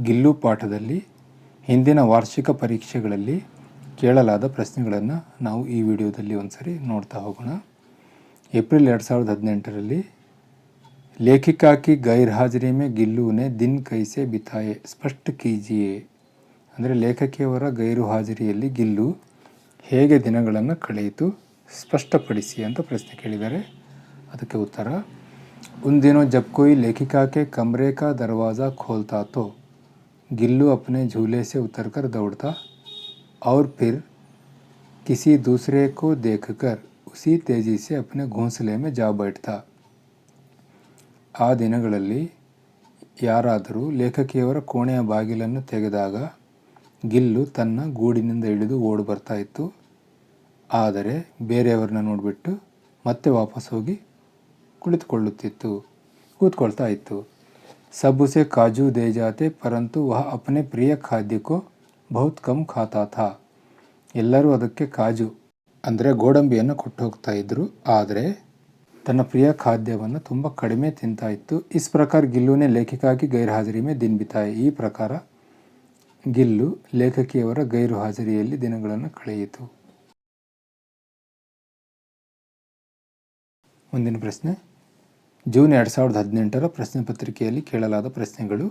ಗಿಲ್ಲು ಪಾಠದಲ್ಲಿ ಹಿಂದಿನ ವಾರ್ಷಿಕ ಪರೀಕ್ಷೆಗಳಲ್ಲಿ ಕೇಳಲಾದ ಪ್ರಶ್ನೆಗಳನ್ನು ನಾವು ಈ ವಿಡಿಯೋದಲ್ಲಿ ಒಂದ್ಸರಿ ನೋಡ್ತಾ ಹೋಗೋಣ. ಏಪ್ರಿಲ್ 2018ರಲ್ಲಿ लेखिका की गैरहाजिरी में गिल्लू ने दिन कैसे बिताए स्पष्ट कीजिए ಅಂದರೆ ಲೇಖಕಿಯವರ ಗೈರು ಹಾಜರಿಯಲ್ಲಿ ಗಿಲ್ಲು ಹೇಗೆ ದಿನಗಳನ್ನು ಕಳೆಯಿತು ಸ್ಪಷ್ಟಪಡಿಸಿ ಅಂತ ಪ್ರಶ್ನೆ ಕೇಳಿದ್ದಾರೆ. ಅದಕ್ಕೆ उत्तर उन दिनों जब कोई लेखिका के कमरे का दरवाज़ा खोलता तो गिल्लू अपने झूले से उतरकर दौड़ता और फिर किसी दूसरे को देखकर उसी तेज़ी से अपने घोंसले में जा बैठता. ಆ ದಿನಗಳಲ್ಲಿ ಯಾರಾದರೂ ಲೇಖಕಿಯವರ ಕೋಣೆಯ ಬಾಗಿಲನ್ನು ತೆಗೆದಾಗ ಗಿಲ್ಲು ತನ್ನ ಗೂಡಿನಿಂದ ಇಳಿದು ಓಡಿ ಬರ್ತಾ ಇತ್ತು. ಆದರೆ ಬೇರೆಯವ್ರನ್ನ ನೋಡಿಬಿಟ್ಟು ಮತ್ತೆ ವಾಪಸ್ ಹೋಗಿ ಕೂತ್ಕೊಳ್ತಾ ಇತ್ತು. सब उसे काजू दे जाते परंतु वह अपने प्रिय खाद्य को बहुत कम खाता था. ಎಲ್ಲರೂ ಅದಕ್ಕೆ ಕಾಜು ಅಂದರೆ ಗೋಡಂಬಿಯನ್ನು ಕೊಟ್ಟು ಹೋಗ್ತಾ ಇದ್ದರು, ಆದರೆ ತನ್ನ ಪ್ರಿಯ ಖಾದ್ಯವನ್ನು ತುಂಬ ಕಡಿಮೆ ತಿಂತಾ ಇತ್ತು. इस प्रकार गिल्लू ने लेखिका की गैरहाजिरी में दिन बिताए. ಈ ಪ್ರಕಾರ ಗಿಲ್ಲು ಲೇಖಕಿಯವರ ಗೈರು ಹಾಜರಿಯಲ್ಲಿ ದಿನಗಳನ್ನು ಕಳೆಯಿತು. ಮುಂದಿನ ಪ್ರಶ್ನೆ, ಜೂನ್ 2018ರ ಪ್ರಶ್ನೆ ಪತ್ರಿಕೆಯಲ್ಲಿ ಕೇಳಲಾದ ಪ್ರಶ್ನೆಗಳು.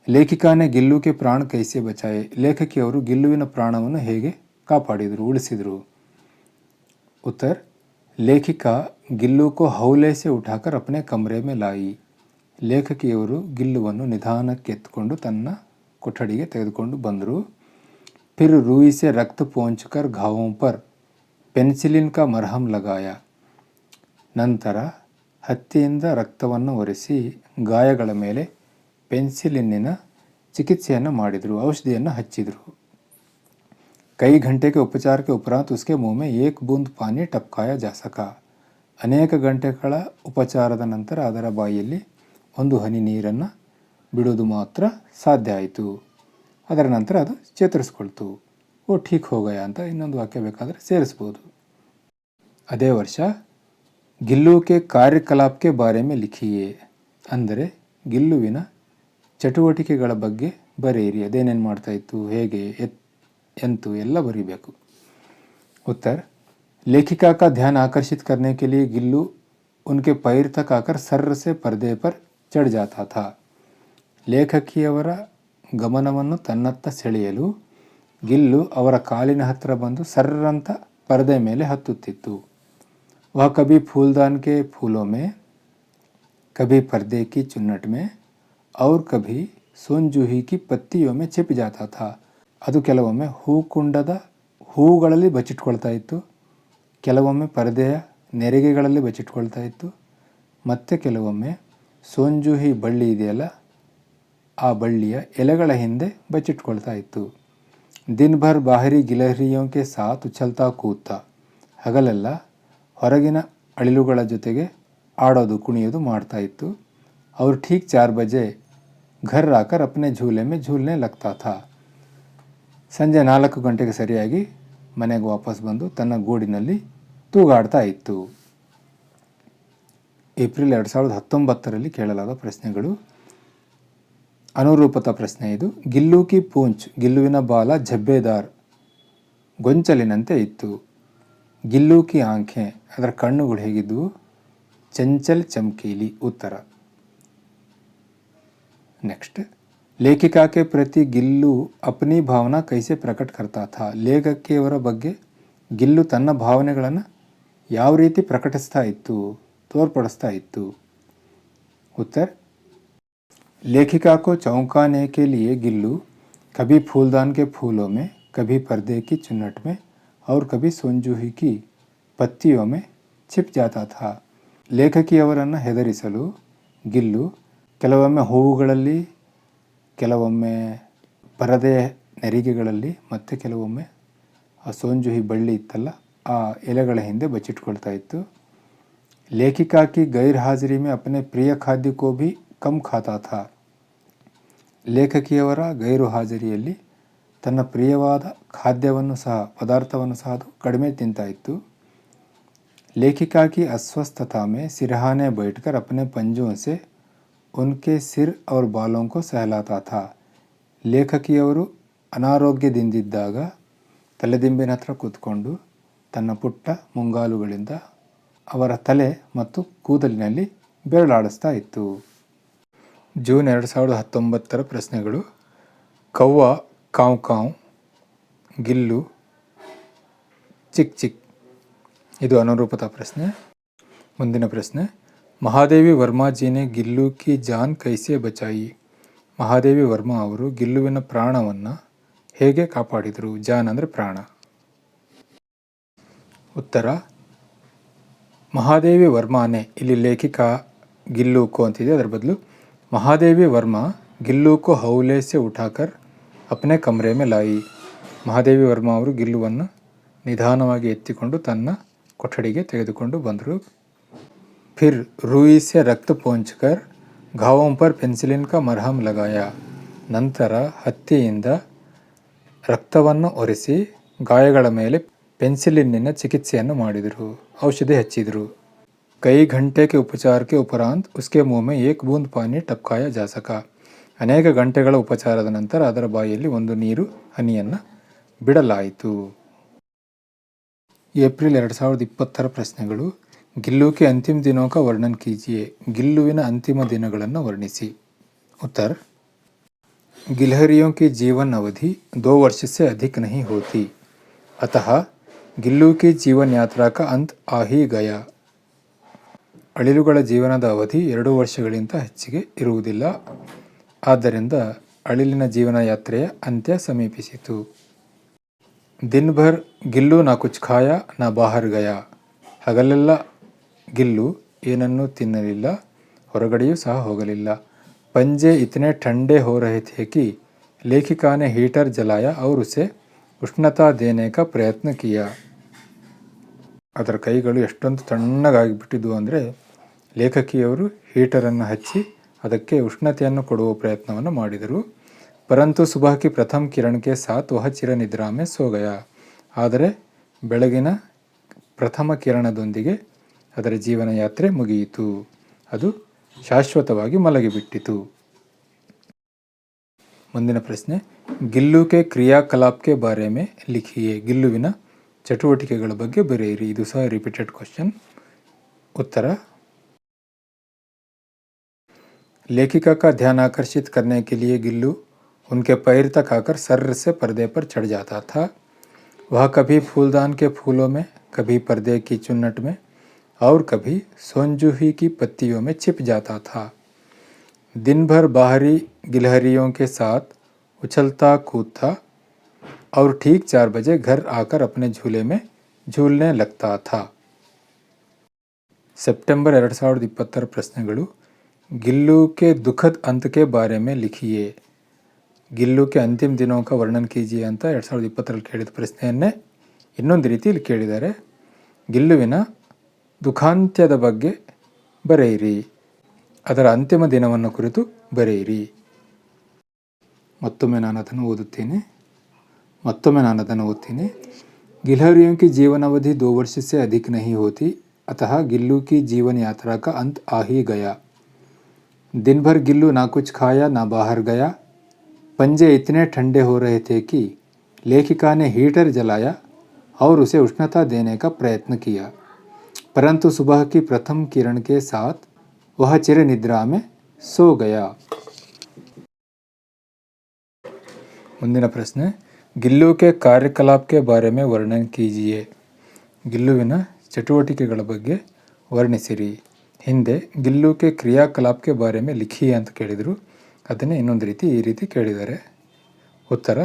ಲೇಖಿಕಾನೆ ಗಿಲ್ಲು ಕೆ ಪ್ರಾಣ ಕೈಸೆ ಬಚಾಯೆ. ಲೇಖಕಿಯವರು ಗಿಲ್ಲುವಿನ ಪ್ರಾಣವನ್ನು ಹೇಗೆ ಕಾಪಾಡಿದರು, ಉಳಿಸಿದರು. उत्तर ಲೇಖಿಕಾ ಗಿಲ್ಲು ಕೋ ಹೌಲೆ ಸೆ ಉಠಾಕರ್ ಅಪ್ನೆ ಕಮರೆ ಮೇ ಲಾಯಿ. ಲೇಖಕಿಯವರು ಗಿಲ್ಲುವನ್ನು ನಿಧಾನಕ್ಕೆ ಎತ್ಕೊಂಡು ತನ್ನ ಕೊಠಡಿಗೆ ತೆಗೆದುಕೊಂಡು ಬಂದರು. ಫಿರ್ ರೂಯಿ ಸೆ ರಕ್ತ ಪೋಂಚ್ಕರ್ ಘಾವೋಂ ಪರ್ ಪೆನ್ಸಿಲಿನ್ ಕಾ ಮರ್ಹಮ್ ಲಗಾಯ. ನಂತರ ಹತ್ತಿಯಿಂದ ರಕ್ತವನ್ನು ಒರೆಸಿ ಗಾಯಗಳ ಮೇಲೆ ಪೆನ್ಸಿಲಿನ್ನಿನ ಚಿಕಿತ್ಸೆಯನ್ನು ಮಾಡಿದರು, ಔಷಧಿಯನ್ನು ಹಚ್ಚಿದರು. कई घंटे के उपचार के उपरांत उसके मुंह में एक बूंद पानी टपकाया जा सका. ಅನೇಕ ಗಂಟೆಗಳ ಉಪಚಾರದ ನಂತರ ಅದರ ಬಾಯಿಯಲ್ಲಿ ಒಂದು ಹನಿ ನೀರನ್ನು ಬಿಡೋದು ಮಾತ್ರ ಸಾಧ್ಯ ಆಯಿತು. ಅದರ ನಂತರ ಅದು ಚೇತರಿಸ್ಕೊಳ್ತು. ಓ ಠೀಕ್ ಹೋಗಯ ಅಂತ ಇನ್ನೊಂದು ವಾಕ್ಯ ಬೇಕಾದರೆ ಸೇರಿಸ್ಬೋದು. ಅದೇ ವರ್ಷ ಗಿಲ್ಲು ಕೆ ಕಾರ್ಯಕಲಾಪಕ್ಕೆ ಬಾರೆ ಮೇ ಲಿಖಿಯೇ. ಅಂದರೆ ಗಿಲ್ಲುವಿನ ಚಟುವಟಿಕೆಗಳ ಬಗ್ಗೆ ಬರೆಯಿರಿ. ಅದೇನೇನು ಮಾಡ್ತಾಯಿತ್ತು, ಹೇಗೆ, ಎಂತು ಎಲ್ಲ ಬರೀಬೇಕು. उत्तर लेखिका का ध्यान आकर्षित करने के लिए गिल्लू उनके पैर तक आकर सर्र से पर्दे पर चढ़ जाता था. ಲೇಖಕಿಯವರ ಗಮನವನ್ನು ತನ್ನತ್ತ ಸೆಳೆಯಲು ಗಿಲ್ಲು ಅವರ ಕಾಲಿನ ಹತ್ತಿರ ಬಂದು ಸರ್ರಂತ ಪರದೆ ಮೇಲೆ ಹತ್ತುತ್ತಿತ್ತು. वह कभी फूलदान के फूलों में, कभी पर्दे की चुन्नट में और कभी सोनजूही की पत्तियों में छिप जाता था. ಅದು ಕೆಲವೊಮ್ಮೆ ಹೂಕುಂಡದ ಹೂಗಳಲ್ಲಿ ಬಚ್ಚಿಟ್ಕೊಳ್ತಾ ಇತ್ತು, ಕೆಲವೊಮ್ಮೆ ಪರದೆಯ ನೆರಿಗೆಗಳಲ್ಲಿ ಬಚ್ಚಿಟ್ಕೊಳ್ತಾ ಇತ್ತು, ಮತ್ತು ಕೆಲವೊಮ್ಮೆ ಸೋಂಜೂಹಿ ಬಳ್ಳಿ ಇದೆಯಲ್ಲ ಆ ಬಳ್ಳಿಯ ಎಲೆಗಳ ಹಿಂದೆ ಬಚ್ಚಿಟ್ಕೊಳ್ತಾ ಇತ್ತು. ದಿನ ಭರ್ ಬಾಹರಿ ಗಿಲಹರಿಯೋಂಕೆ ಸಾಥ್ ಉಛಲ್ತಾ ಕೂತಾ. ಹಗಲೆಲ್ಲ ಹೊರಗಿನ ಅಳಿಲುಗಳ ಜೊತೆಗೆ ಆಡೋದು ಕುಣಿಯೋದು ಮಾಡ್ತಾ ಇತ್ತು. ಅವ್ರು ಠೀಕ್ 4 बजे घर आकर अपने झूले में झूलने लगता था. ಸಂಜೆ 4 ಗಂಟೆಗೆ ಸರಿಯಾಗಿ ಮನೆಗೆ ವಾಪಸ್ ಬಂದು ತನ್ನ ಗೂಡಿನಲ್ಲಿ ತೂಗಾಡ್ತಾ ಇತ್ತು. ಏಪ್ರಿಲ್ 2019ರಲ್ಲಿ ಕೇಳಲಾದ ಪ್ರಶ್ನೆಗಳು. ಅನುರೂಪತಾ ಪ್ರಶ್ನೆ ಇದು. ಗಿಲ್ಲು ಕಿ ಪೂಂಚ್. ಗಿಲ್ಲುವಿನ ಬಾಲ ಝಬ್ಬೆದಾರ್ ಗೊಂಚಲಿನಂತೆ ಇತ್ತು. ಗಿಲ್ಲು ಕಿ ಆಂಖೆ. ಅದರ ಕಣ್ಣುಗಳು ಹೇಗಿದ್ದವು, ಚಂಚಲ್ ಚಮಕೀಲಿ. ಉತ್ತರ. ನೆಕ್ಸ್ಟ್, ಲೇಖಿಕಾ ಕೆ ಪ್ರತಿ ಗಿಲ್ಲು ಅಪ್ನಿ ಭಾವನಾ ಕೈಸೆ ಪ್ರಕಟ ಕರ್ತಾ ಥಾ. ಲೇಖಕಿಯವರ ಬಗ್ಗೆ ಗಿಲ್ಲು ತನ್ನ ಭಾವನೆಗಳನ್ನು ಯಾವ ರೀತಿ ಪ್ರಕಟಿಸ್ತಾ ಇತ್ತು, ತೋರ್ಪಡಿಸ್ತಾ ಇತ್ತು. ಉತ್ತರ लेखिका को चौंकाने के लिए गिल्लू कभी फूलदान के फूलों में, कभी पर्दे की चुन्नट में और कभी सोंजूही की पत्तियों में छिप जाता था. ಲೇಖಕಿಯವರನ್ನು ಹೆದರಿಸಲು ಗಿಲ್ಲು ಕೆಲವೊಮ್ಮೆ ಹೂವುಗಳಲ್ಲಿ, ಕೆಲವೊಮ್ಮೆ ಪರದೆಯ ನೆರಿಗೆಗಳಲ್ಲಿ ಮತ್ತು ಕೆಲವೊಮ್ಮೆ ಆ ಸೋಂಜುಹಿ ಬಳ್ಳಿ ಇತ್ತಲ್ಲ ಆ ಎಲೆಗಳ ಹಿಂದೆ ಬಚ್ಚಿಟ್ಕೊಳ್ತಾ ಇತ್ತು. ಲೇಖಿಕಾ ಕಿ ಗೈರ್ ಹಾಜರಿ ಮೇ ಅಪನೆ ಪ್ರಿಯ ಖಾದ್ಯ ಕೋ ಭಿ ಕಮ್ ಖಾತಾ ಥಾ. ಲೇಖಕಿಯವರ ಗೈರು ಹಾಜರಿಯಲ್ಲಿ ತನ್ನ ಪ್ರಿಯವಾದ ಖಾದ್ಯವನ್ನು ಸಹ, ಪದಾರ್ಥವನ್ನು ಸಹ ಅದು ಕಡಿಮೆ ತಿಂತಾ ಇತ್ತು. लेखिका की अस्वस्थता में सिरहाने बैठकर अपने पंजों से उनके सिर और बालों को सहलाता था. ಲೇಖಕಿಯವರು ಅನಾರೋಗ್ಯದಿಂದಿದ್ದಾಗ ತಲೆದಿಂಬಿನ ಹತ್ರ ಕೂತ್ಕೊಂಡು ತನ್ನ ಪುಟ್ಟ ಮುಂಗಾಲುಗಳಿಂದ ಅವರ ತಲೆ ಮತ್ತು ಕೂದಲಿನಲ್ಲಿ ಬೆರಳಾಡಿಸ್ತಾ ಇತ್ತು. ಜೂನ್ 2019 ಪ್ರಶ್ನೆಗಳು. ಕವ್ವ ಕಾವ್ ಕಾವ್, ಗಿಲ್ಲು ಚಿಕ್ ಚಿಕ್. ಇದು ಅನುರೂಪತಾ ಪ್ರಶ್ನೆ. ಮುಂದಿನ ಪ್ರಶ್ನೆ. ಮಹಾದೇವಿ ವರ್ಮಾಜಿನೆ ಗಿಲ್ಲು ಕಿ ಜಾನ್ ಕೈಸೆ ಬಚಾಯಿ. ಮಹಾದೇವಿ ವರ್ಮಾ ಅವರು ಗಿಲ್ಲುವಿನ ಪ್ರಾಣವನ್ನು ಹೇಗೆ ಕಾಪಾಡಿದರು? ಜಾನ್ ಅಂದರೆ ಪ್ರಾಣ. ಉತ್ತರ ಮಹಾದೇವಿ ವರ್ಮಾನೆ. ಇಲ್ಲಿ ಲೇಖಿಕಾ ಗಿಲ್ಲೂಕು ಅಂತಿದೆ, ಅದರ ಬದಲು ಮಹಾದೇವಿ ವರ್ಮಾ ಗಿಲ್ಲೂಕು ಹೌಲೆ ಸೆ ಉಠಾಕರ್ ಅಪ್ನೆ ಕಮರೆ ಮೇ ಲಾಯಿ. ಮಹಾದೇವಿ ವರ್ಮಾ ಅವರು ಗಿಲ್ಲುವನ್ನು ನಿಧಾನವಾಗಿ ಎತ್ತಿಕೊಂಡು ತನ್ನ ಕೊಠಡಿಗೆ ತೆಗೆದುಕೊಂಡು ಬಂದರು. ಫಿರ್ ರೂಯಿ ಸೆ ರಕ್ತ ಪೋಂಚ್ಕರ್ ಘಾವೋಂ ಪರ್ ಪೆನ್ಸಿಲಿನ್ ಕಾ ಮರ್ಹಮ್ ಲಗಾಯ. ನಂತರ ಹತ್ತಿಯಿಂದ ರಕ್ತವನ್ನು ಒರೆಸಿ ಗಾಯಗಳ ಮೇಲೆ ಪೆನ್ಸಿಲಿನ್ನಿನ ಚಿಕಿತ್ಸೆಯನ್ನು ಮಾಡಿದರು, ಔಷಧಿ ಹಚ್ಚಿದರು. ಕೈ ಘಂಟೆ ಕೆ ಉಪಚಾರ ಕೆ ಉಪರಾಂತ್ ಉಸ್ಕೆ ಮುಹ್ ಮೇ ಏಕ್ ಬೂಂದ್ ಪಾನಿ ಟಪ್ಕಾಯ ಜಾ ಸಕಾ. ಅನೇಕ ಗಂಟೆಗಳ ಉಪಚಾರದ ನಂತರ ಅದರ ಬಾಯಲ್ಲಿ ಒಂದು ನೀರು ಹನಿಯನ್ನು ಬಿಡಲಾಯಿತು. ಏಪ್ರಿಲ್ 2020 ಪ್ರಶ್ನೆಗಳು. ಗಿಲ್ಲು ಕೆ ಅಂತಿಮ ದಿನೋ ಕಾ ವರ್ಣನ್ ಕೀಜಿಯೆ. ಗಿಲ್ಲುವಿನ ಅಂತಿಮ ದಿನಗಳನ್ನು ವರ್ಣಿಸಿ. ಉತ್ತರ ಗಿಲ್ಹರಿಯೋं की जीवन अवधि 2 वर्ष से अधिक नहीं होती, अतः गिल्लू की जीवन यात्रा का अंत आ ही गया. ಅಳಿಲುಗಳ ಜೀವನದ ಅವಧಿ 2 ವರ್ಷಗಳಿಗಿಂತ ಹೆಚ್ಚಿಗೆ ಇರುವುದಿಲ್ಲ, ಆದ್ದರಿಂದ ಅಳಿಲಿನ ಜೀವನ ಯಾತ್ರೆಯ ಅಂತ್ಯ ಸಮೀಪಿಸಿತು. ದಿನ್ ಭರ್ ಗಿಲ್ಲು ನಾ ಕುಚ್ ಖಾಯಾ ನಾ ಬಾಹರ್ ಗಯಾ. ಹಗಲೆಲ್ಲ ಗಿಲ್ಲು ಏನನ್ನೂ ತಿನ್ನಲಿಲ್ಲ, ಹೊರಗಡೆಯೂ ಸಹ ಹೋಗಲಿಲ್ಲ. पंजे इतने ठंडे हो रहे थे कि लेखिका ने हीटर जलाया और उसे उष्णता देने का प्रयत्न किया. ಅದರ ಕೈಗಳು ಎಷ್ಟೊಂದು ತಣ್ಣಗಾಗಿಬಿಟ್ಟಿದ್ವು ಅಂದರೆ ಲೇಖಕಿಯವರು ಹೀಟರನ್ನು ಹಚ್ಚಿ ಅದಕ್ಕೆ ಉಷ್ಣತೆಯನ್ನು ಕೊಡುವ ಪ್ರಯತ್ನವನ್ನು ಮಾಡಿದರು. ಪರಂತು ಸುಬಹ ಕಿ ಪ್ರಥಮ್ ಕಿರಣ್ ಕೆ ಸಾಥ್ ವಹ ಚಿರ ನಿದ್ರಾ ಮೇ ಸೋ ಗಯಾ. ಆದರೆ ಬೆಳಗಿನ ಪ್ರಥಮ ಕಿರಣದೊಂದಿಗೆ ಅದರ ಜೀವನ ಯಾತ್ರೆ ಮುಗಿಯಿತು, ಅದು ಶಾಶ್ವತವಾಗಿ ಮಲಗಿಬಿಟ್ಟಿತು. ಮುಂದಿನ ಪ್ರಶ್ನೆ. ಗಿಲ್ಲು ಕೆ ಕ್ರಿಯಾಕಲಾಪ್ ಕೆ ಬಾರೆ ಮೇ ಲಿಖಿಯೆ. ಗಿಲ್ಲುವಿನ ಚಟುವಟಿಕೆಗಳ ಬಗ್ಗೆ ಬರೆಯಿರಿ. ಇದು ಸಹ ರಿಪೀಟೆಡ್ ಕ್ವಶನ್. ಉತ್ತರ लेखिका का ध्यान आकर्षित करने के लिए गिल्लू उनके पैर तक आकर सर्र से पर्दे पर चढ़ जाता था. वह कभी फूलदान के फूलों में, कभी पर्दे की चुन्नट में और कभी सोनजूही की पत्तियों में छिप जाता था. दिन भर बाहरी गिलहरियों के साथ उछलता कूदता और ठीक 4 बजे घर आकर अपने झूले में झूलने लगता था. ಸೆಪ್ಟೆಂಬರ್ 2020 ಪ್ರಶ್ನೆಗಳು. ಗಿಲ್ಲು ಕೆ ದುಃಖದ್ ಅಂತ್ ಕೆ ಬಾರೆ ಮೇ ಲಿಖಿಯೆ. ಗಿಲ್ಲು ಕೆ ಅಂತಿಮ ದಿನೋ ಕಾ ವರ್ಣನ್ ಕೀಜಿಯೆ ಅಂತ 2020 ಕೇಳಿದ ಪ್ರಶ್ನೆಯನ್ನೇ ಇನ್ನೊಂದು ರೀತಿಯಲ್ಲಿ ಕೇಳಿದ್ದಾರೆ. ಗಿಲ್ಲುವಿನ ದುಃಖಾಂತ್ಯದ ಬಗ್ಗೆ ಬರೆಯಿರಿ, ಅದರ ಅಂತಿಮ ದಿನವನ್ನು ಕುರಿತು ಬರೆಯಿರಿ. ಮತ್ತೊಮ್ಮೆ ನಾನು ಅದನ್ನು ಓದ್ತೀನಿ. गिलहरियों की जीवन अवधि 2 वर्ष से अधिक नहीं होती, अतः गिल्लू की जीवन यात्रा का अंत आ ही गया. दिन भर गिल्लू ना कुछ खाया ना बाहर गया. पंजे इतने ठंडे हो रहे थे कि लेखिका ने हीटर जलाया और उसे उष्णता देने का प्रयत्न किया, परंतु सुबह की प्रथम किरण के साथ वह चिर निद्रा में सो गया. ಮುಂದಿನ ಪ್ರಶ್ನೆ. ಗಿಲ್ಲು ಕೆ ಕಾರ್ಯಕಲಾಪ್ ಕೆ ಬಾರೆ ಮೇ ವರ್ಣನ್ ಕೀಜಿಯೆ. ಗಿಲ್ಲುವಿನ ಚಟುವಟಿಕೆಗಳ ಬಗ್ಗೆ ವರ್ಣಿಸಿರಿ. ಹಿಂದೆ ಗಿಲ್ಲು ಕೆ ಕ್ರಿಯಾಕಲಾಪ್ ಕೆ ಬಾರೆ ಮೇ ಲಿಖಿಯೆ ಅಂತ ಕೇಳಿದರು, ಅದನ್ನೇ ಇನ್ನೊಂದು ರೀತಿ ಈ ರೀತಿ ಕೇಳಿದ್ದಾರೆ. ಉತ್ತರ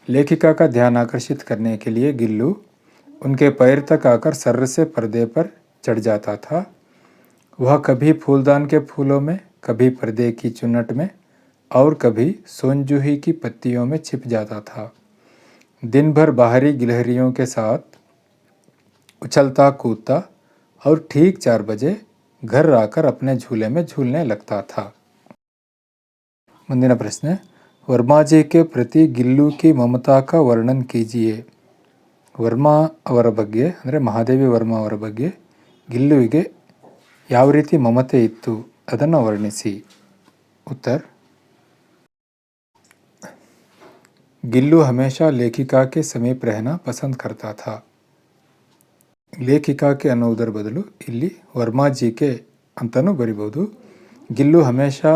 लेखिका का ध्यान आकर्षित करने के लिए गिल्लू उनके पैर तक आकर सर्र से पर्दे पर चढ़ जाता था. वह कभी फूलदान के फूलों में, कभी पर्दे की चुन्नट में और कभी सोनजूही की पत्तियों में छिप जाता था. दिन भर बाहरी गिलहरियों के साथ उछलता कूदता और ठीक 4 बजे घर आकर अपने झूले में झूलने लगता था. ಮುಂದಿನ ಪ್ರಶ್ನೆ. ವರ್ಮಾಜಿ ಕೆ ಪ್ರತಿ ಗಿಲ್ಲು ಕಿ ಮಮತಾ ಕಾ ವರ್ಣನ್ ಕೀಜಿಯೆ. ವರ್ಮಾ ಅವರ ಬಗ್ಗೆ ಅಂದರೆ ಮಹಾದೇವಿ ವರ್ಮಾ ಅವರ ಬಗ್ಗೆ ಗಿಲ್ಲುವಿಗೆ ಯಾವ ರೀತಿ ಮಮತೆ ಇತ್ತು ಅದನ್ನು ವರ್ಣಿಸಿ. ಉತ್ತರ गिल्लू हमेशा लेखिका के समीप रहना पसंद करता था. ಲೇಖಿಕಾಕ್ಕೆ ಅನ್ನೋದರ ಬದಲು ಇಲ್ಲಿ ವರ್ಮಾಜಿಕೆ ಅಂತಲೂ ಬರಿಬೋದು. ಗಿಲ್ಲು ಹಮೇಶಾ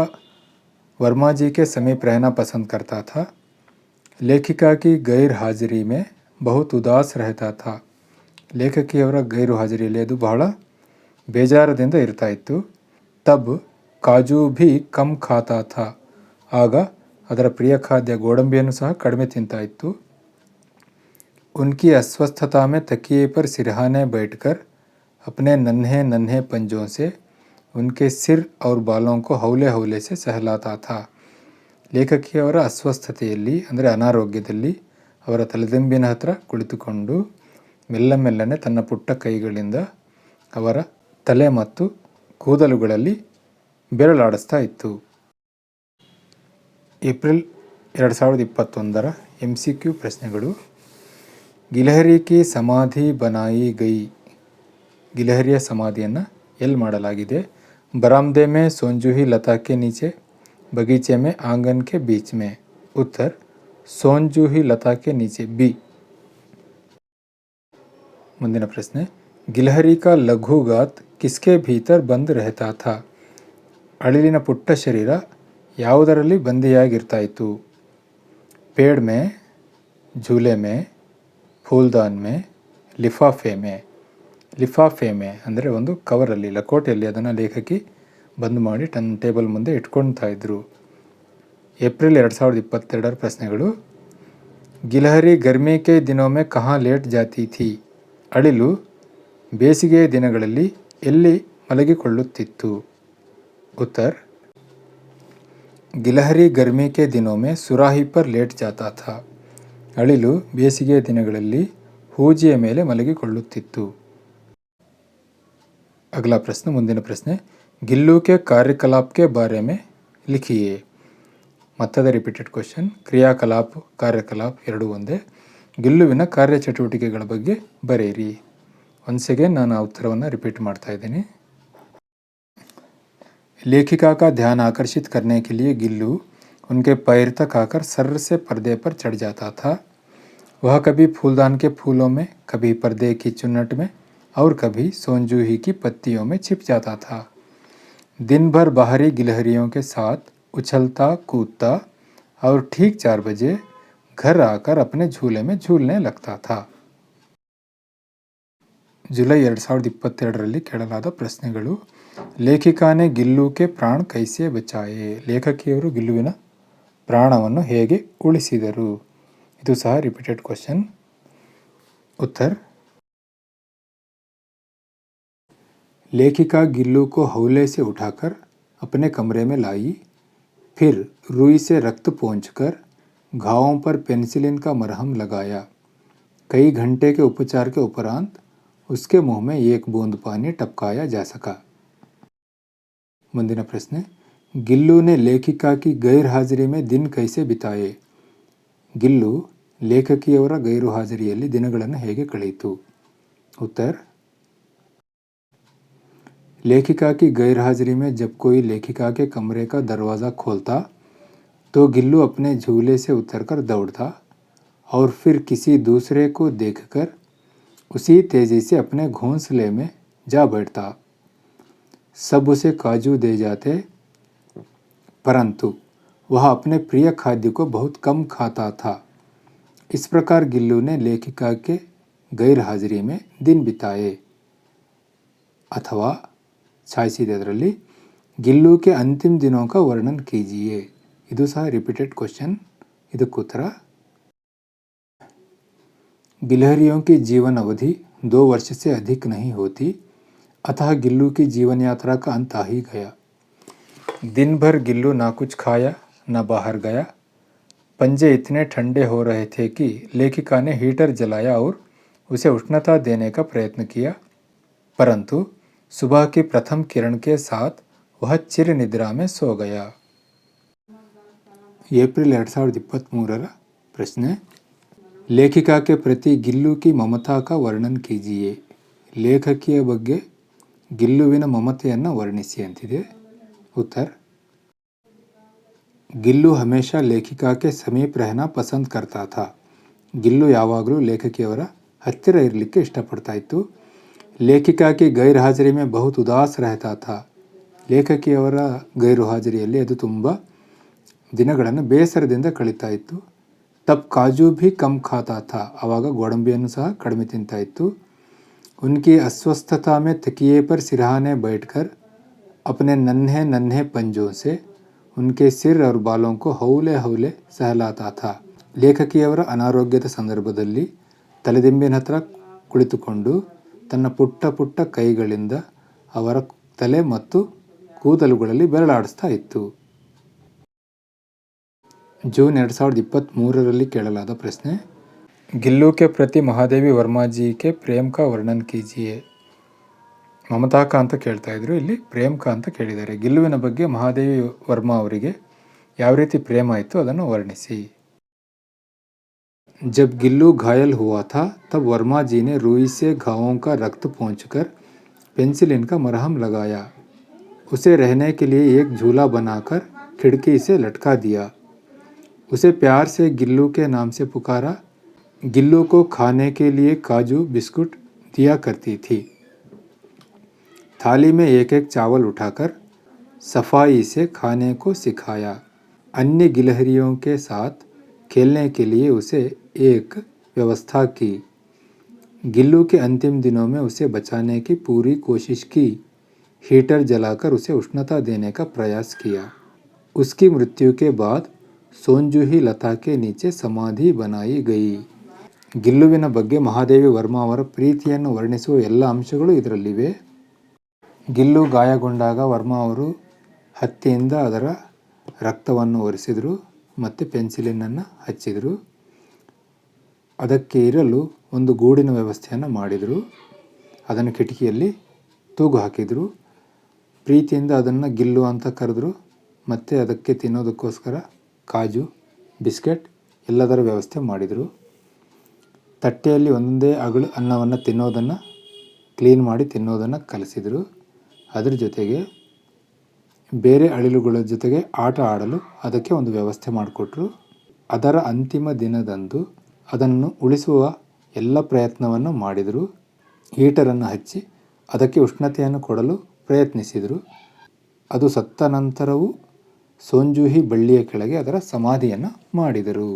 वर्मा के समीप रहना पसंद करता था. लेखिका की गैर हाजिरी में बहुत उदास रहता था. ಲೇಖಕಿಯವರ ಗೈರು ಹಾಜರಿಯಲ್ಲಿ ಅದು ಬಹಳ ಬೇಜಾರದಿಂದ ಇರ್ತಾ ಇತ್ತು. ತಬ್ ಕಾಜು ಭಿ ಕಮ್ ಖಾತಾ ಥಾ. ಆಗ ಅದರ ಪ್ರಿಯ ಖಾದ್ಯ ಗೋಡಂಬಿಯನ್ನು ಸಹ ಕಡಿಮೆ ತಿಂತಾ ಇತ್ತು. उनकी अस्वस्थता में तकिए पर सिरहाने बैठकर अपने नन्हे नन्हे पंजों से उनके सिर और बालों को हौले हौले से सहलाता था. ಲೇಖಕಿಯವರ ಅಸ್ವಸ್ಥತೆಯಲ್ಲಿ ಅಂದರೆ ಅನಾರೋಗ್ಯದಲ್ಲಿ ಅವರ ತಲೆದಿಂಬಿನ ಹತ್ರ ಕುಳಿತುಕೊಂಡು ಮೆಲ್ಲ ಮೆಲ್ಲನೆ ತನ್ನ ಪುಟ್ಟ ಕೈಗಳಿಂದ ಅವರ ತಲೆ ಮತ್ತು ಕೂದಲುಗಳಲ್ಲಿ ಬೆರಳಾಡಿಸ್ತಾ ಇತ್ತು. ಏಪ್ರಿಲ್ 2021 MCQ ಪ್ರಶ್ನೆಗಳು. ಗಿಲಹರಿ ಕಿ ಸಮಾಧಿ ಬನಾಯಿ ಗೈ. ಗಿಲಹರಿಯ ಸಮಾಧಿಯನ್ನು ಎಲ್ಲಿ ಮಾಡಲಾಗಿದೆ? ಬರಾಮದೆ ಮೇ ಸೋಂಜುಹಿ ಲತಾ ಕೆ ನೀಚೆ, ಬಗೀಚೆ ಮೇ ಆಂಗನ್ ಕೆ ಬೀಚ್ ಮೇ. ಉತ್ತರ ಸೋಂಜುಹಿ ಲತಾ ಕೆ ನೀಚೆ ಬಿ. ಮುಂದಿನ ಪ್ರಶ್ನೆ. ಗಿಲಹರಿ ಕಾ ಲಘು ಗಾತ್ ಕಿಸ್ಕೆ ಭೀತರ್ ಬಂದ್ ರೆಹತಾ ಥಾ. ಅಳಿಲಿನ ಪುಟ್ಟ ಶರೀರ ಯಾವುದರಲ್ಲಿ ಬಂದಿಯಾಗಿರ್ತಾ ಇತ್ತು? ಪೇಡ್ ಮೇ, ಝೂಲೆ ಮೇ, ಫೂಲ್ದಾನ್ ಮೇ, ಲಿಫಾಫೆ ಮೇ. ಲಿಫಾಫೆ ಮೇ ಅಂದರೆ ಒಂದು ಕವರಲ್ಲಿ ಲಕೋಟೆಯಲ್ಲಿ ಅದನ್ನು ಲೇಖಕಿ ಬಂದ್ ಮಾಡಿ ತನ್ನ ಟೇಬಲ್ ಮುಂದೆ ಇಟ್ಕೊಳ್ತಾ ಇದ್ರು. ಏಪ್ರಿಲ್ 2022 ಪ್ರಶ್ನೆಗಳು. ಗಿಲಹರಿ ಗರ್ಮಿ ಕೆ ದಿನೊಮ್ಮೆ ಕಹಾ ಲೇಟ್ ಜಾತಿ ಥಿ. ಅಳಿಲು ಬೇಸಿಗೆಯ ದಿನಗಳಲ್ಲಿ ಎಲ್ಲಿ ಮಲಗಿಕೊಳ್ಳುತ್ತಿತ್ತು? ಉತ್ತರ ಗಿಲಹರಿ ಗರ್ಮಿ ಕೆ ದಿನೊಮ್ಮೆ ಸುರಾಹಿ ಪರ್ ಲೇಟ್ ಜಾತಾ ಥಾ. ಅಳಿಲು ಬೇಸಿಗೆಯ ದಿನಗಳಲ್ಲಿ ಹೂಜಿಯ ಮೇಲೆ ಮಲಗಿಕೊಳ್ಳುತ್ತಿತ್ತು. ಅಗಲಾ ಪ್ರಶ್ನೆ. ಮುಂದಿನ ಪ್ರಶ್ನೆ. ಗಿಲ್ಲು ಕೆ ಕಾರ್ಯಕಲಾಪ್ ಕೆ ಬಾರೆ ಮೇ ಲಿಖಿಯೇ. ಮತ್ತದ ರಿಪೀಟೆಡ್ ಕ್ವಶನ್. ಕ್ರಿಯಾಕಲಾಪ್ ಕಾರ್ಯಕಲಾಪ್ ಎರಡೂ ಒಂದೇ. ಗಿಲ್ಲುವಿನ ಕಾರ್ಯಚಟುವಟಿಕೆಗಳ ಬಗ್ಗೆ ಬರೆಯಿರಿ. ಒನ್ಸ್ ಅಗೇನ್ ನಾನು ಆ ಉತ್ತರವನ್ನು ರಿಪೀಟ್ ಮಾಡ್ತಾ ಇದ್ದೀನಿ. लेखिका का ध्यान आकर्षित करने के लिए गिल्लू उनके पैर तक आकर सर्र से पर्दे पर चढ़ जाता था. वह कभी फूलदान के फूलों में, कभी पर्दे की चुन्नट में और कभी सोंजूही की पत्तियों में छिप जाता था. दिन भर बाहरी गिलहरियों के साथ उछलता कूदता और ठीक 4 बजे घर आकर अपने झूले में झूलने लगता था. ಜುಲೈ 2022 ಕೇಳಲಾದ ಪ್ರಶ್ನೆಗಳು. ಲೇಖಿಕಾನೆ ಗಿಲ್ಲು ಕೆ ಪ್ರಾಣ ಕೈಸೆ ಬಚಾಯೆ. ಲೇಖಕಿಯವರು ಗಿಲ್ಲುವಿನ ಪ್ರಾಣವನ್ನು ಹೇಗೆ ಉಳಿಸಿದರು? ಇದು ಸಹ ರಿಪೀಟೆಡ್ ಕ್ವಶನ್. ಉತ್ತರ लेखिका गिल्लू को हौले से उठाकर अपने कमरे में लाई, फिर रुई से रक्त पोंछकर घावों पर पेनिसिलिन का मरहम लगाया. कई घंटे के उपचार के उपरांत उसके मुंह में एक बूंद पानी टपकाया जा सका. ಮುಂದಿನ ಪ್ರಶ್ನೆ. ಗಿಲ್ಲು ने लेखिका की गैर हाजिरी में दिन कैसे बिताए. ಗಿಲ್ಲು ಲೇಖಕಿಯವರ ಗೈರು ಹಾಜರಿಯಲ್ಲಿ ದಿನಗಳನ್ನು ಹೇಗೆ ಕಳೆಯಿತು? उत्तर लेखिका की गैर हाजिरी में जब कोई लेखिका के कमरे का दरवाज़ा खोलता तो गिल्लू अपने झूले से उतरकर दौड़ता और फिर किसी दूसरे को देखकर उसी तेज़ी से अपने घोंसले में जा बैठता. सब उसे काजू दे जाते, परंतु वह अपने प्रिय खाद्य को बहुत कम खाता था. इस प्रकार गिल्लू ने लेखिका के गैर हाजिरी में दिन बिताए. ಅಥವಾ ಛಾಯಿಸಿದರಲ್ಲಿ ಗಿಲ್ಲು ಕೆ ಅಂತಿಮ ದಿನೋं का वर्णन कीजिए. ಇದು ಸಹ ರಿಪೀಟೆಡ್ ಕ್ವಶನ್. ಇದಕ್ಕುತ್ತರ गिलहरियों की जीवन अवधि 2 वर्ष से अधिक नहीं होती, अतः गिल्लू की जीवन यात्रा का अंत आ ही गया. दिन भर गिल्लू ना कुछ खाया न बाहर गया. पंजे इतने ठंडे हो रहे थे कि लेखिका ने हीटर जलाया और उसे उष्णता देने का प्रयत्न किया, परंतु सुबह की प्रथम किरण के साथ वह चिर निद्रा में सो गया. ಏಪ್ರಿಲ್ 2023 ಪ್ರಶ್ನೆ. ಲೇಖಿಕಾ ಕೆ ಪ್ರತಿ ಗಿಲ್ಲು ಕಿ ಮಮತಾ ಕಾ ವರ್ಣನ್ ಕೀಜಿಯೆ. ಲೇಖಕಿಯ ಬಗ್ಗೆ ಗಿಲ್ಲುವಿನ ಮಮತೆಯನ್ನು ವರ್ಣಿಸಿ ಅಂತಿದೆ. ಉತ್ತರ ಗಿಲ್ಲು ಹಮೇಶಾ ಲೇಖಿಕಾ ಕೆ ಸಮೀಪ್ ರಹನಾ ಪಸಂದ್ ಕರ್ತಾ ಥಾ. ಗಿಲ್ಲು ಯಾವಾಗಲೂ ಲೇಖಕಿಯವರ ಹತ್ತಿರ ಇರಲಿಕ್ಕೆ ಇಷ್ಟಪಡ್ತಾ ಇತ್ತು. ಲೇಖಿಕಾ ಕಿ ಗೈರ್ ಹಾಜರಿ ಮೇ ಬಹುತ್ ಉದಾಸ್ ರಹತಾ ಥಾ. ಲೇಖಕಿಯವರ ಗೈರು ಹಾಜರಿಯಲ್ಲಿ ಅದು ತುಂಬ ದಿನಗಳನ್ನು ಬೇಸರದಿಂದ ಕಳೀತಾ ಇತ್ತು. ತಬ್ ಕಾಜು ಭಿ ಕಮ್ ಖಾತಾ ಥಾ. ಆವಾಗ ಗೋಡಂಬಿಯನ್ನು ಸಹ ಕಡಿಮೆ ತಿಂತಾ ಇತ್ತು. ಉನ್ಕಿ ಅಸ್ವಸ್ಥತಾ ಮೇ ತಕಿಯೇ ಪರ್ ಸಿರಹಾನೆ ಬೈಠಕರ್ अपने नन्हे नन्हे पंजों से उनके सिर और बालों को ಹೌಲೆ ಹೌಲೆ ಸಹಲಾತಾ ಥಾ. ಲೇಖಕಿಯವರ ಅನಾರೋಗ್ಯದ ಸಂದರ್ಭದಲ್ಲಿ ತಲೆದಿಂಬಿನ ಹತ್ರ ಕುಳಿತುಕೊಂಡು ತನ್ನ ಪುಟ್ಟ ಪುಟ್ಟ ಕೈಗಳಿಂದ ಅವರ ತಲೆ ಮತ್ತು ಕೂದಲುಗಳಲ್ಲಿ ಬೆರಳಾಡಿಸ್ತಾ ಇತ್ತು. ಜೂನ್ 2023ರಲ್ಲಿ ಕೇಳಲಾದ ಪ್ರಶ್ನೆ, ಗಿಲ್ಲು ಕೆ ಪ್ರತಿ ಮಹಾದೇವಿ ವರ್ಮಾಜಿ ಕೆ ಪ್ರೇಮ್ ಕಾ ವರ್ಣನ್ ಕೀಜಿಯೇ. ಮಮತಾ ಕಾ ಅಂತ ಕೇಳ್ತಾ ಇದ್ರು, ಇಲ್ಲಿ ಪ್ರೇಮ್ ಕಾ ಅಂತ ಕೇಳಿದ್ದಾರೆ. ಗಿಲ್ಲುವಿನ ಬಗ್ಗೆ ಮಹಾದೇವಿ ವರ್ಮಾ ಅವರಿಗೆ ಯಾವ ರೀತಿ ಪ್ರೇಮ ಇತ್ತು ಅದನ್ನು ವರ್ಣಿಸಿ. जब गिल्लू घायल हुआ था तब वर्मा जी ने रुई से घावों का रक्त पोंछकर पेंसिलिन का मरहम लगाया. उसे रहने के लिए एक झूला बनाकर खिड़की से लटका दिया. उसे प्यार से गिल्लू के नाम से पुकारा. गिल्लू को खाने के लिए काजू बिस्कुट दिया करती थी. थाली में एक एक चावल उठाकर सफाई से खाने को सिखाया. अन्य गिलहरियों के साथ खेलने के लिए उसे एक व्यवस्था की. गिल्लू के अंतिम दिनों में उसे बचाने की पूरी कोशिश की. हीटर जलाकर उसे उष्णता देने का प्रयास किया. उसकी मृत्यु के बाद सोंजूही लता के नीचे समाधि बनाई गई. ಗಿಲ್ಲುವಿನ ಬಗ್ಗೆ ಮಹಾದೇವಿ ವರ್ಮಾ ಅವರ ಪ್ರೀತಿಯನ್ನು ವರ್ಣಿಸುವ ಎಲ್ಲ ಅಂಶಗಳು ಇದರಲ್ಲಿವೆ. ಗಿಲ್ಲು ಗಾಯಗೊಂಡಾಗ ವರ್ಮಾ ಅವರು ಹತ್ತಿಯಿಂದ ಅದರ ರಕ್ತವನ್ನು ಒರೆಸಿದರು ಮತ್ತು ಪೆನ್ಸಿಲಿನನ್ನು ಹಚ್ಚಿದರು. ಅದಕ್ಕೆ ಇರಲು ಒಂದು ಗೂಡಿನ ವ್ಯವಸ್ಥೆಯನ್ನು ಮಾಡಿದರು. ಅದನ್ನು ಕಿಟಕಿಯಲ್ಲಿ ತೂಗು ಹಾಕಿದರು. ಪ್ರೀತಿಯಿಂದ ಅದನ್ನು ಗಿಲ್ಲು ಅಂತ ಕರೆದರು. ಮತ್ತು ಅದಕ್ಕೆ ತಿನ್ನೋದಕ್ಕೋಸ್ಕರ ಕಾಜು, ಬಿಸ್ಕೆಟ್ ಎಲ್ಲದರ ವ್ಯವಸ್ಥೆ ಮಾಡಿದರು. ತಟ್ಟೆಯಲ್ಲಿ ಒಂದೊಂದೇ ಅಗಳು ಅನ್ನವನ್ನು ತಿನ್ನೋದನ್ನು ಕ್ಲೀನ್ ಮಾಡಿ ತಿನ್ನೋದನ್ನು ಕಲಿಸಿದರು. ಅದರ ಜೊತೆಗೆ ಬೇರೆ ಅಳಿಲುಗಳ ಜೊತೆಗೆ ಆಟ ಆಡಲು ಅದಕ್ಕೆ ಒಂದು ವ್ಯವಸ್ಥೆ ಮಾಡಿಕೊಟ್ರು. ಅದರ ಅಂತಿಮ ದಿನದಂದು ಅದನ್ನು ಉಳಿಸುವ ಎಲ್ಲ ಪ್ರಯತ್ನವನ್ನು ಮಾಡಿದರು. ಹೀಟರನ್ನು ಹಚ್ಚಿ ಅದಕ್ಕೆ ಉಷ್ಣತೆಯನ್ನು ಕೊಡಲು ಪ್ರಯತ್ನಿಸಿದರು. ಅದು ಸತ್ತ ನಂತರವೂ ಸೋಂಜೂಹಿ ಬಳ್ಳಿಯ ಕೆಳಗೆ ಅದರ ಸಮಾಧಿಯನ್ನು ಮಾಡಿದರು.